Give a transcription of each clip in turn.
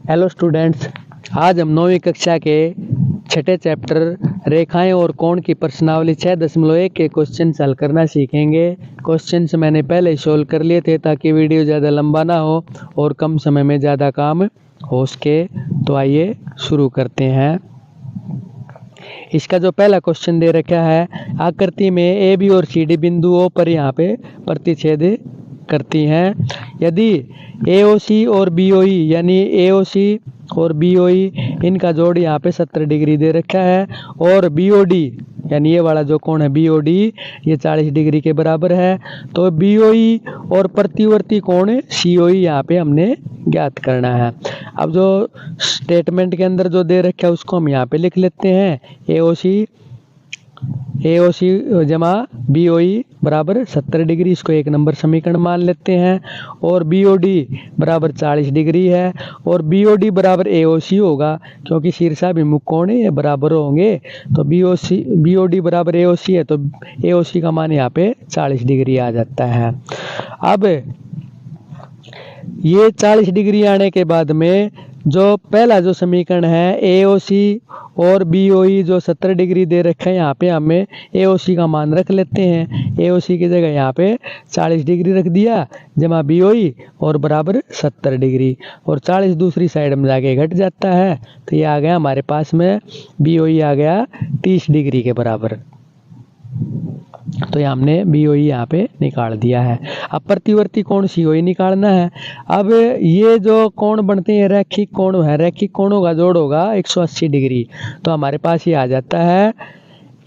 Hello students, आज हम 9वीं कक्षा के छठे चैप्टर रेखाएं और कोण की प्रश्नावली 6.1 के क्वेश्चन हल करना सीखेंगे। क्वेश्चंस मैंने पहले ही सोल्व कर लिए थे ताकि वीडियो ज़्यादा लंबा ना हो और कम समय में ज़्यादा काम हो सके। तो आइए शुरू करते हैं। इसका जो पहला क्वेश्चन दे रखा है, आकृति में ए बी और सी डी बिंदुओं पर यहाँ पे प्रतिच्छेद करती हैं। यदि AOC और BOE यानी AOC और BOE इनका जोड़ यहाँ पे 70 डिग्री दे रखा है और BOD यानी ये वाला जो कोण है BOD ये 40 डिग्री के बराबर है। तो BOE और प्रतिवर्ती कोण COE यहाँ पे हमने ज्ञात करना है। अब जो स्टेटमेंट के अंदर जो दे रखा है उसको हम यहाँ पे लिख लेते हैं। AOC जमा BOE बराबर 70 डिग्री, इसको एक नंबर समीकरण मान लेते हैं। और BOD बराबर 40 डिग्री है और BOD बराबर AOC होगा क्योंकि शीर्षाभिमुख कोण ये बराबर होंगे। तो BOD बराबर AOC है तो AOC का मान यहाँ पे 40 डिग्री आ जाता है। अब ये 40 डिग्री आने के बाद में जो पहला जो समीकरण है AOC और BOE जो 70 डिग्री दे रखा है, यहाँ पे हमें AOC का मान रख लेते हैं। AOC की जगह यहाँ पे 40 डिग्री रख दिया जमा BOE और बराबर 70 डिग्री और 40 दूसरी साइड में जाके घट जाता है। तो ये आ गया हमारे पास में BOE आ गया 30 डिग्री के बराबर। तो ये हमने BOE यहाँ पे निकाल दिया है। अब प्रतिवर्ती कोण COE निकालना है। अब ये जो कोण बनते हैं रैखिक कोण है, रैखिक कोणों का जोड़ होगा 180 डिग्री। तो हमारे पास ये आ जाता है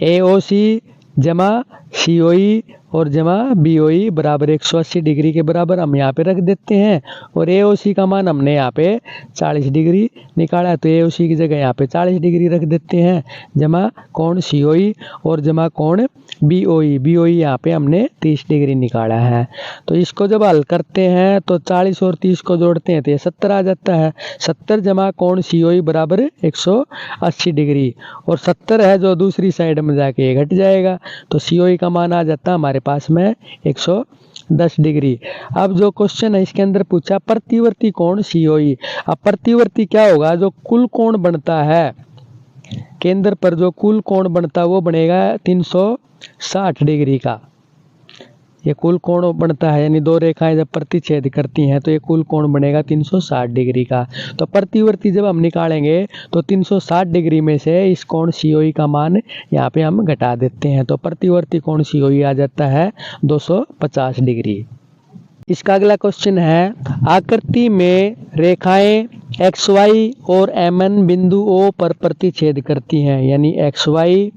AOC जमा COE और जमा BOE बराबर 180 डिग्री के बराबर हम यहाँ पे रख देते हैं। और AOC का मान हमने यहाँ पे 40 डिग्री निकाला है तो AOC की जगह यहाँ पे 40 डिग्री रख देते हैं जमा कोण COE और जमा कोण BOE यहाँ पे हमने 30 डिग्री निकाला है। तो इसको जब हल करते हैं तो 40 और 30 को जोड़ते हैं तो ये 70 आ जाता है। 70 जमा कोण COE बराबर 180 डिग्री और 70 है जो दूसरी साइड में जाके ये घट जाएगा तो COE का मान आ जाता है हमारे पास में 110 डिग्री। अब जो क्वेश्चन है इसके अंदर पूछा प्रतिवर्ती कोण COE। अब प्रतिवर्ती क्या होगा, जो कुल कोण बनता है केंद्र पर जो कुल कोण बनता है वो बनेगा 360 डिग्री का। ये कुल कोण बनता है यानी दो रेखाएं जब प्रतिच्छेद करती हैं तो ये कुल कोण बनेगा 360 डिग्री का। तो प्रतिवर्ती जब हम निकालेंगे तो 360 डिग्री में से इस कोण COE का मान यहाँ पे हम घटा देते हैं। तो प्रतिवर्ती कोण COE आ जाता है 250 डिग्री। इसका अगला क्वेश्चन है, आकृति में रेखाएं XY और MN बिंदु O पर प्रतिच्छेद करती हैं। यानी XY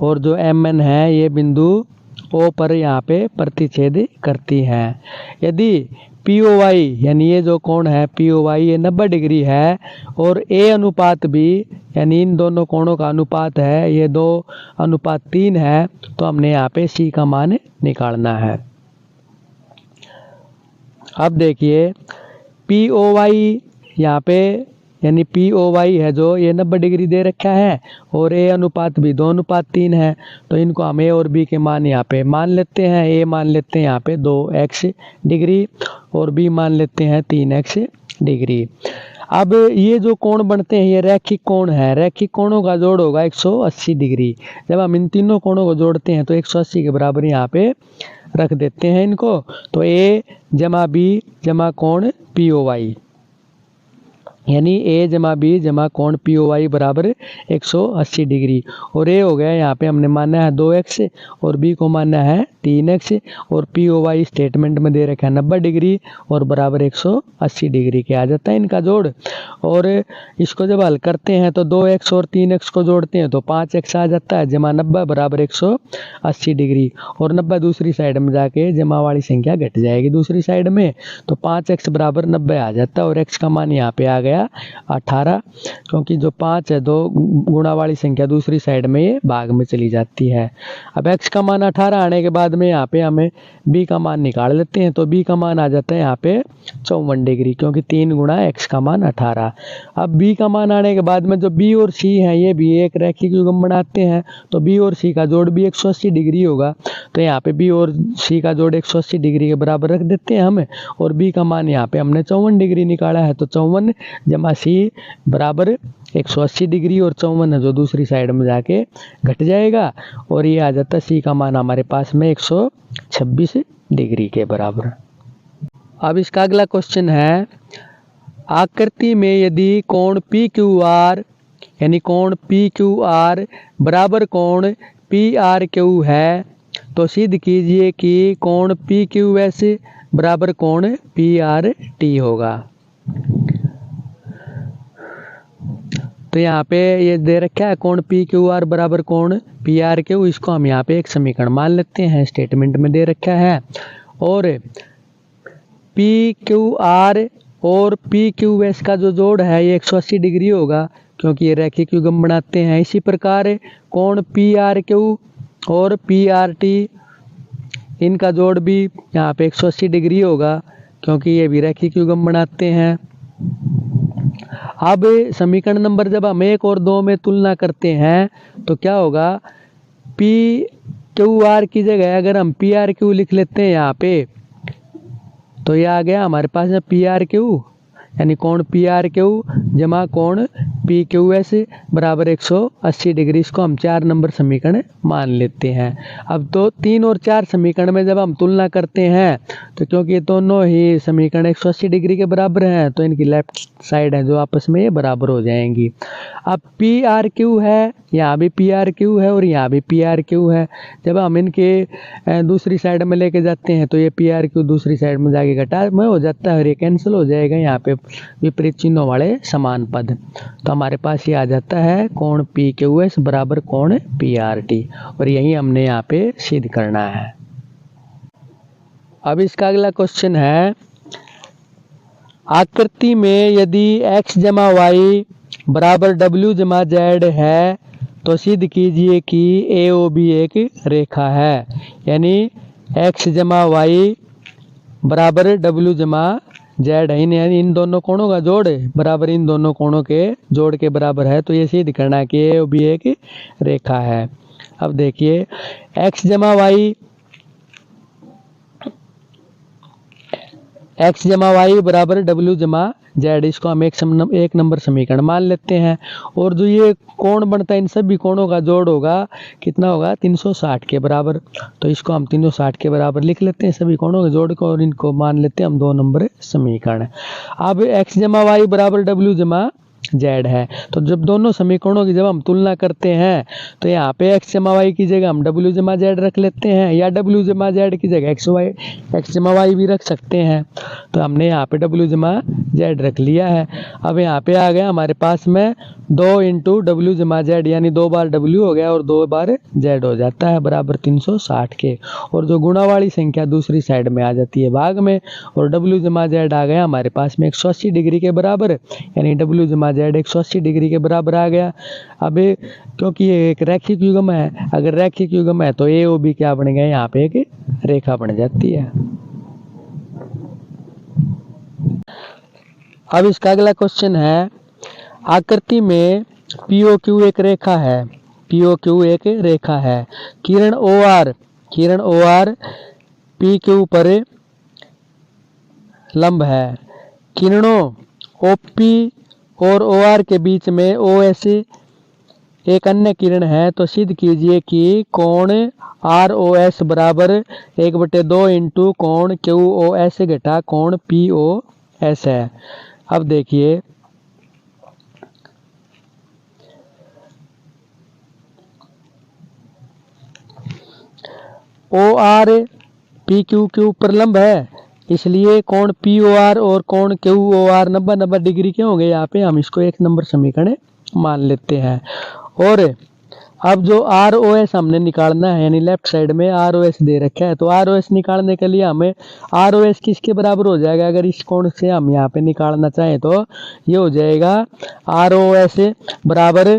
और जो MN है ये बिंदु O पर यहाँ पे प्रतिच्छेद करती हैं। यदि POY यानी ये जो कोण है POY ये 90 डिग्री है और A अनुपात B यानी इन दोनों कोणों का अनुपात है ये 2:3 है तो हमने यहाँ पे C का मान निकालना है। अब देखिए POY यहाँ पे यानी POY है जो ये 90 डिग्री दे रखा है और A अनुपात भी 2:3 है तो इनको हम A और B के मान यहाँ पे मान लेते हैं। A मान लेते हैं यहाँ पे 2x डिग्री और B मान लेते हैं 3x डिग्री। अब ये जो कोण बनते हैं ये रैखिक कोण है, रैखिक कोणों का जोड़ होगा 180 डिग्री। जब हम इन तीनों कोणों को जोड़ते हैं तो 180 के बराबर यहाँ पे रख देते हैं इनको। तो A जमा B जमा कोण POY यानी A जमा B जमा कोण POY बराबर 180 डिग्री और A हो गया यहाँ पे हमने माना है 2x और B को माना है 3x और POY स्टेटमेंट में दे रखा है 90 डिग्री और बराबर 180 डिग्री के आ जाता है इनका जोड़। और इसको जब हल करते हैं तो 2x और 3x को जोड़ते हैं तो 5x आ जाता है जमा 90 बराबर 180 डिग्री और 90 दूसरी साइड में जाके जमा वाली संख्या घट जाएगी दूसरी साइड में तो 5x बराबर 90 आ जाता है और x का मान यहाँ पे आ गया 18 क्योंकि जो 5 है 2 गुणा वाली संख्या दूसरी साइड में ये भाग में चली जाती है। अब x का मान 18 आने के बाद बाद में यहाँ पे हमें बी का मान निकाल लेते हैं। तो बी का मान आ जाता है यहाँ पे 54 डिग्री, क्योंकि 3 गुणा एक्स का मान 18। अब बी का मान आने के बाद में जो बी और सी है ये भी एक रैखिक युग्म बनाते हैं, तो बी और सी का जोड़ भी 180 डिग्री होगा। तो यहाँ पे बी और सी का जोड़ 180 डिग्री के बराबर रख देते हैं हमें, और बी का मान यहाँ पे हमने 54 डिग्री निकाला है। तो 54 जमा सी बराबर 180 डिग्री, और 54 है जो दूसरी साइड में जाके घट जाएगा, और ये आ जाता है सी का मान हमारे पास में 126 डिग्री के बराबर। अब इसका अगला क्वेश्चन है, आकृति में यदि कोण पी क्यू आर यानी कोण पी क्यू आर बराबर कोण पी आर क्यू है, तो सिद्ध कीजिए कि कोण पी क्यू एस बराबर कोण पी आर टी होगा। तो यहाँ पे ये दे रखा है कोण पी क्यू आर बराबर कोण पी आर क्यू, इसको हम यहाँ पे एक समीकरण मान लेते हैं, स्टेटमेंट में दे रखा है। और पी क्यू आर और पी क्यू एस का जो जोड़ है ये 180 डिग्री होगा, क्योंकि ये रैखिक युग्म बनाते हैं। इसी प्रकार कोण पी आर क्यू और पी आर टी इनका जोड़ भी यहाँ पे 180 डिग्री होगा, क्योंकि ये भी रैखिक युग्म बनाते हैं। अब समीकरण नंबर जब हम 1 और 2 में तुलना करते हैं तो क्या होगा, पी क्यू आर की जगह अगर हम पी आर क्यू लिख लेते हैं यहाँ पे, तो ये आ गया हमारे पास में पी आर क्यू यानी कोण पी आर क्यू जमा कोण पी क्यू एस बराबर 180 डिग्री। इसको हम 4 नंबर समीकरण मान लेते हैं। अब तो 3 और 4 समीकरण में जब हम तुलना करते हैं तो क्योंकि ये दोनों ही समीकरण 180 डिग्री के बराबर हैं, तो इनकी लेफ्ट साइड है जो आपस में ये बराबर हो जाएंगी। अब पी आर क्यू है, यहाँ भी पी आर क्यू है और यहाँ भी पी आर क्यू है। जब हम इनके दूसरी साइड में लेके जाते हैं तो ये पी आर क्यू दूसरी साइड में जाके घटा में हो जाता है और ये कैंसिल हो जाएगा, यहाँ पे विपरीत चिन्हों वाले समान पद। तो हमारे पास ये आ जाता है कोण पी क्यू एस बराबर कोण पी आर टी, और यही हमने यहाँ पे सिद्ध करना है। अब इसका अगला क्वेश्चन है, आकृति में यदि x जमा वाई बराबर w जमा z है तो सिद्ध कीजिए कि ए ओ बी एक रेखा है। यानी x जमा वाई बराबर w जमा जेड है, यानी इन दोनों कोणों का जोड़ बराबर इन दोनों कोणों के जोड़ के बराबर है। तो ये सिद्ध करना है कि ए ओ बी एक रेखा है। अब देखिए x जमा वाई बराबर w जमा जेड, इसको हम एक नंबर समीकरण मान लेते हैं। और जो ये कोण बनता है इन सभी कोणों का जोड़ होगा कितना होगा 360 के बराबर। तो इसको हम 360 के बराबर लिख लेते हैं सभी कोणों के जोड़ को, और इनको मान लेते हैं हम 2 नंबर समीकरण। अब x जमा वाई बराबर w जमा जेड है, तो जब दोनों समीकरणों की जब हम तुलना करते हैं तो यहाँ पे x जमा वाई की जगह हम w जमा जेड रख लेते हैं, या w जमा जेड की जगह x जमा वाई भी रख सकते हैं। तो हमने यहाँ पे w जमा जेड रख लिया है। अब यहाँ पे आ गया हमारे पास में 2 इंटू डब्ल्यू जमा जेड, यानी 2 बार w हो गया और 2 बार z हो जाता है बराबर 360 के। और जो गुणा वाली संख्या दूसरी साइड में आ जाती है भाग में, और w जमा जेड आ गया हमारे पास में 180 डिग्री के बराबर, यानी w जमा जेड 180 डिग्री के बराबर आ गया। अब क्योंकि ये एक रैखिक युग्म है, अगर रैखिक युग्म है तो ए ओ बी क्या बनेगा, यहाँ पे एक रेखा बन जाती है। अब इसका अगला क्वेश्चन है, आकृति में पी ओ क्यू एक रेखा है, पी ओ क्यू एक रेखा है। किरण ओ आर पी क्यू पर लंब है। किरणों ओ पी और ओ आर के बीच में ओ एस एक अन्य किरण है, तो सिद्ध कीजिए कि कोण आर ओ एस बराबर 1/2 इंटू कोण क्यू ओ एस घटा कोण पी ओ एस है। अब देखिए ओ आर पी क्यू के ऊपर लंब है, इसलिए कोण पी ओ आर और कोण क्यू ओ आर 90 डिग्री के होंगे। यहाँ पे हम इसको 1 नंबर समीकरण मान लेते हैं। और अब जो आर ओ एस हमने निकालना है, यानी लेफ्ट साइड में आर ओ एस दे रखा है, तो आर ओ एस निकालने के लिए हमें आर ओ एस किसके बराबर हो जाएगा, अगर इस कोण से हम यहाँ पे निकालना चाहें तो ये हो जाएगा आर ओ एस बराबर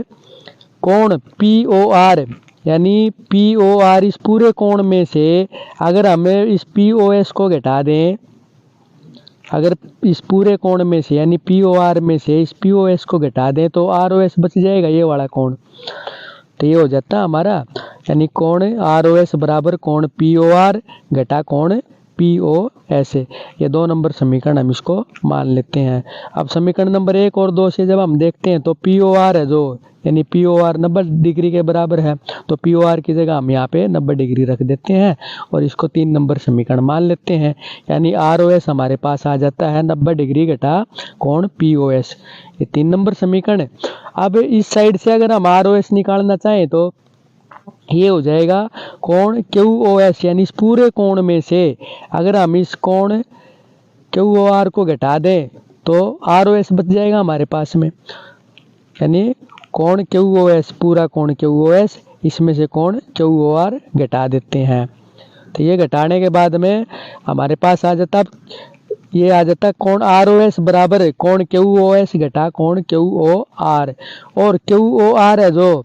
कोण पी ओ आर यानी पी ओ आर इस पूरे कोण में से अगर हमें इस पी ओ एस को घटा दें, अगर इस पूरे कोण में से यानी पी ओ आर में से इस पी ओ एस को घटा दें तो आर ओ एस बच जाएगा, ये वाला कोण। तो ये हो जाता है हमारा, यानी कोण आर ओ एस बराबर कोण पी ओ आर घटा कोण पी ओ एस। ये 2 नंबर समीकरण हम इसको मान लेते हैं। अब समीकरण नंबर 1 और 2 से जब हम देखते हैं तो पी ओ आर है जो, यानी पी ओ आर 90 डिग्री के बराबर है, तो पी ओ आर की जगह हम यहाँ पे 90 डिग्री रख देते हैं और इसको 3 नंबर समीकरण मान लेते हैं। यानी आर ओ एस हमारे पास आ जाता है 90 डिग्री घटा कोण पी ओ एस, ये 3 नंबर समीकरण। अब इस साइड से अगर हम आर ओ एस निकालना चाहें तो ये हो जाएगा कोण क्यू ओ एस, यानी इस पूरे कोण में से अगर हम इस कोण क्यू ओ आर को घटा दें तो आर ओ एस बच जाएगा हमारे पास में, यानी कोण क्यू ओ एस, पूरा कोण क्यू ओ एस, इसमें से कोण क्यू ओ आर घटा देते हैं। तो ये घटाने के बाद में हमारे पास आ जाता, ये आ जाता कोण आर ओ एस बराबर कोण क्यू ओ एस घटा कोण क्यू ओ आर, और क्यू ओ आर है जो,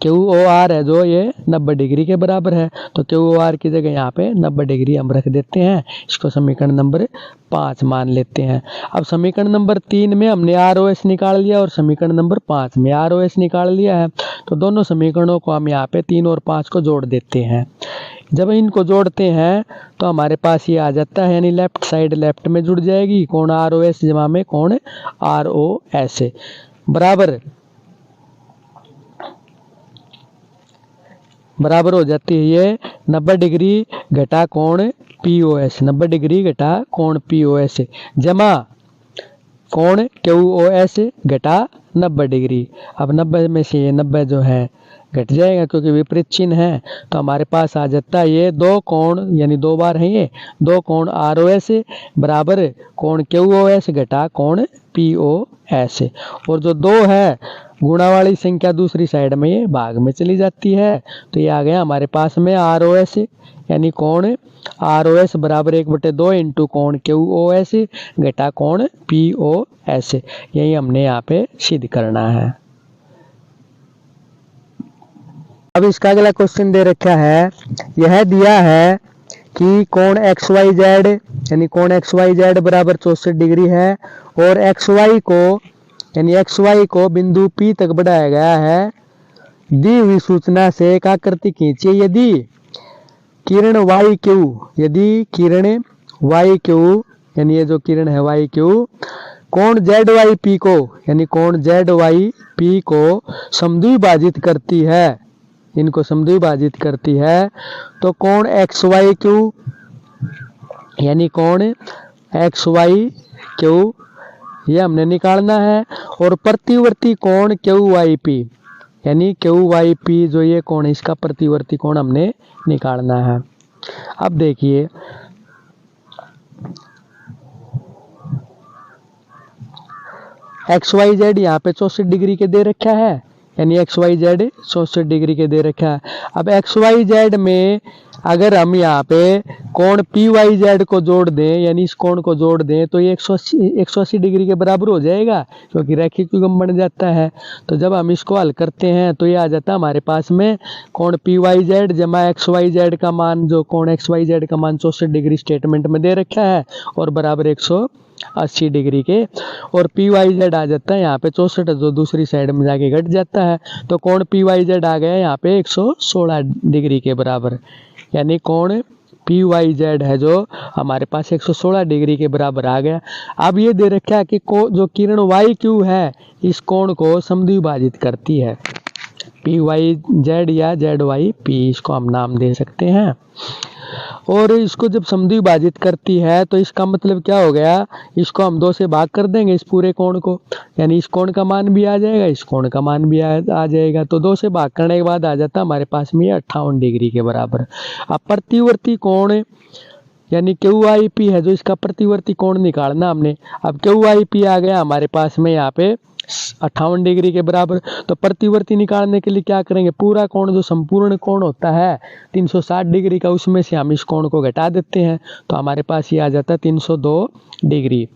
क्यू ओ आर है जो ये 90 डिग्री के बराबर है, तो क्यू ओ आर की जगह यहाँ पे 90 डिग्री हम रख देते हैं, इसको समीकरण नंबर 5 मान लेते हैं। अब समीकरण नंबर 3 में हमने आर ओ एस निकाल लिया और समीकरण नंबर 5 में आर ओ एस निकाल लिया है, तो दोनों समीकरणों को हम यहाँ पे 3 और 5 को जोड़ देते हैं। जब इनको जोड़ते हैं तो हमारे पास ये आ जाता है, यानी लेफ्ट साइड लेफ्ट में जुड़ जाएगी, कोण आर ओ एस जमा में कोण आर ओ एस बराबर हो जाती है ये 90 डिग्री घटा कोण पी ओ एस, 90 डिग्री घटा कोण पी ओ एस जमा कोण क्यू ओ एस घटा 90 डिग्री। अब 90 में से ये 90 जो है घट जाएगा क्योंकि विपरीत चिन्ह है, तो हमारे पास आ जाता है ये 2 कोण, यानी 2 बार है ये 2 कोण आर ओ एस बराबर कोण क्यू ओ एस घटा कोण पी ओ एस, और जो 2 है गुणा वाली संख्या दूसरी साइड में ये भाग में चली जाती है, तो ये आ गया हमारे पास में आर ओ एस, यानी कोण आर ओ एस बराबर 1/2 इंटू कोण क्यू ओ एस घटा कोण पी ओ एस। यही हमने यहाँ पे सिद्ध करना है। अब इसका अगला क्वेश्चन दे रखा है, यह दिया है कि कोण एक्स वाई जेड, यानी कोण एक्स वाई जेड बराबर 64 डिग्री है और एक्स वाई को, यानी एक्स वाई को बिंदु P तक बढ़ाया गया है। दी हुई सूचना से एक आकृति खींचिए, यदि किरण वाई क्यू, यदि किरण वाई क्यू, यानी ये जो किरण है वाई क्यू कोण जेड वाई पी को, यानी कोण जेड वाई पी को समद्विभाजित करती है, इनको समद्विभाजित करती है, तो कोण एक्स वाई क्यू, यानी कोण एक्स वाई क्यू ये हमने निकालना है, और प्रतिवर्ती कोण क्यू वाई पी, यानी क्यू वाई पी जो ये कोण है इसका प्रतिवर्ती कोण हमने निकालना है। अब देखिए एक्स वाई जेड यहाँ पे 64 डिग्री के दे रखा है, यानी एक्स वाई जेड 64 डिग्री के दे रखा है। अब एक्स वाई जेड में अगर हम यहाँ पे कोण पी वाई जेड को जोड़ दें, यानी इस कोण को जोड़ दें, तो ये 180 डिग्री के बराबर हो जाएगा क्योंकि रैखिक युग्म बन जाता है। तो जब हम इसको हल करते हैं तो ये आ जाता है हमारे पास में कोण पी वाई जेड जमा एक्स वाई जेड का मान, जो कोण एक्स वाई जेड का मान 64 डिग्री स्टेटमेंट में दे रखा है और बराबर 180 डिग्री के, और पी वाई जेड आ जाता है यहाँ पे 64 जो दूसरी साइड में जाके घट जाता है, तो कोण पी वाई जेड आ गया यहाँ पे 116 डिग्री के बराबर, यानी कोण पी वाई जेड है जो हमारे पास 116 डिग्री के बराबर आ गया। अब ये दे रखा है कि जो किरण वाई क्यू है इस कोण को समद्विभाजित करती है, पी वाई जेड या जेड वाई पी इसको हम नाम दे सकते हैं, और इसको जब समद्विभाजित करती है तो इसका मतलब क्या हो गया, इसको हम 2 से भाग कर देंगे इस पूरे कोण को, यानी इस कोण का मान भी आ जाएगा, इस कोण का मान भी आ जाएगा, तो 2 से भाग करने के बाद आ जाता हमारे पास में 58 डिग्री के बराबर। अब प्रतिवर्ती कोण यानी क्यू आई पी है जो इसका प्रतिवर्ती कोण निकालना हमने। अब क्यू आई पी आ गया हमारे पास में यहाँ पे 58 डिग्री के बराबर, तो प्रतिवर्ती निकालने के लिए क्या करेंगे, पूरा कोण जो संपूर्ण कोण होता है 360 डिग्री का, उसमें से हम इस कोण को घटा देते हैं, तो हमारे पास ये आ जाता है 302 डिग्री।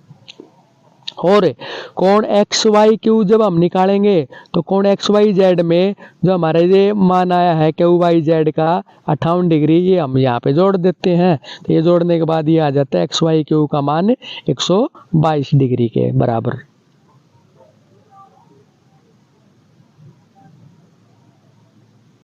और कोण एक्स वाई क्यू जब हम निकालेंगे तो कोण एक्स वाई जेड में जो हमारे ये मान आया है क्यू वाई जेड का 58 डिग्री, ये हम यहाँ पे जोड़ देते हैं। तो ये जोड़ने के बाद ये आ जाता है एक्स वाई क्यू का मान 122 डिग्री के बराबर।